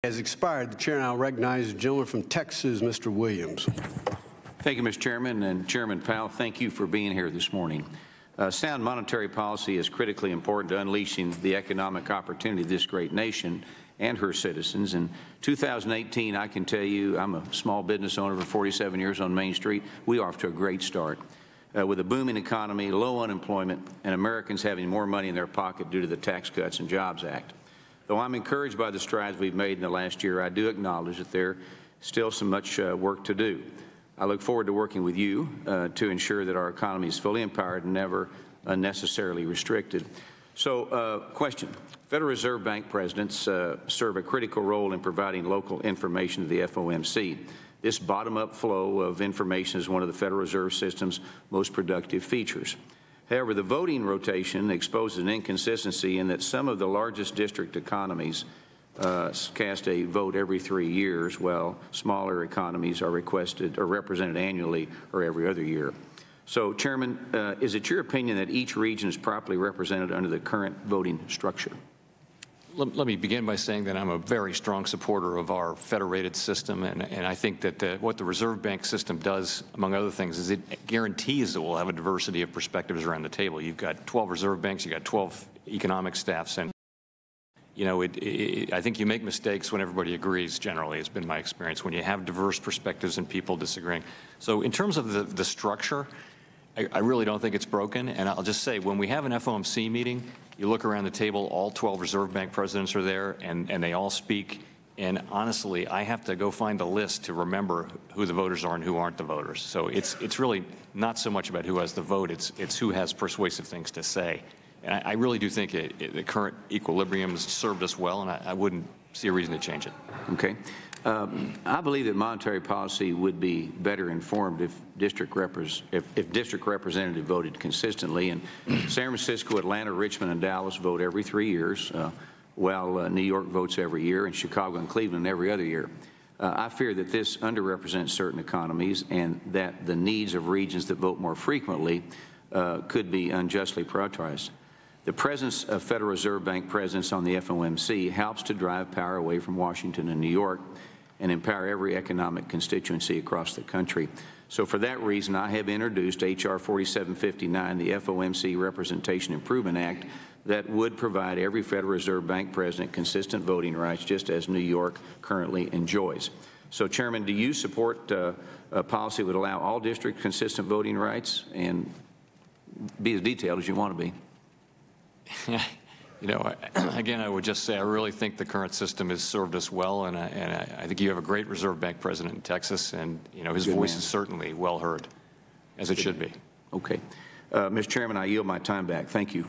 Has expired. The chair now recognizes the gentleman from Texas, Mr. Williams. Thank you, Mr. Chairman. And Chairman Powell, thank you for being here this morning. Sound monetary policy is critically important to unleashing the economic opportunity of this great nation and her citizens. In 2018, I can tell you, I'm a small business owner for 47 years on Main Street. We are off to a great start. With a booming economy, low unemployment, and Americans having more money in their pocket due to the Tax Cuts and Jobs Act. Though I'm encouraged by the strides we've made in the last year, I do acknowledge that there's still so much work to do. I look forward to working with you to ensure that our economy is fully empowered and never unnecessarily restricted. So, question. Federal Reserve Bank presidents serve a critical role in providing local information to the FOMC. This bottom-up flow of information is one of the Federal Reserve System's most productive features. However, the voting rotation exposes an inconsistency in that some of the largest district economies cast a vote every 3 years, while smaller economies are requested or represented annually or every other year. So, Chairman, is it your opinion that each region is properly represented under the current voting structure? Let me begin by saying that I'm a very strong supporter of our federated system, and I think that what the Reserve Bank system does, among other things, is it guarantees that we'll have a diversity of perspectives around the table. You've got 12 reserve banks, you've got 12 economic staffs, and you know, I think you make mistakes when everybody agrees, generally, has been my experience, when you have diverse perspectives and people disagreeing. So in terms of the structure, I really don't think it's broken, and I'll just say, when we have an FOMC meeting, you look around the table, all 12 Reserve Bank presidents are there, and they all speak, and honestly, I have to go find a list to remember who the voters are and who aren't the voters. So it's really not so much about who has the vote, it's who has persuasive things to say. And I really do think the current equilibrium has served us well, and I wouldn't see a reason to change it. Okay. I believe that monetary policy would be better informed if district representative voted consistently. And San Francisco, Atlanta, Richmond, and Dallas vote every 3 years, while New York votes every year, and Chicago and Cleveland every other year. I fear that this underrepresents certain economies and that the needs of regions that vote more frequently could be unjustly prioritized. The presence of Federal Reserve Bank presidents on the FOMC helps to drive power away from Washington and New York and empower every economic constituency across the country. So for that reason, I have introduced H.R. 4759, the FOMC Representation Improvement Act, that would provide every Federal Reserve Bank president consistent voting rights, just as New York currently enjoys. So, Chairman, do you support a policy that would allow all districts consistent voting rights and be as detailed as you want to be? You know, again, I would just say I really think the current system has served us well, and I think you have a great Reserve Bank president in Texas, and you know his voice is certainly well heard, as it should be. Okay, Mr. Chairman, I yield my time back. Thank you.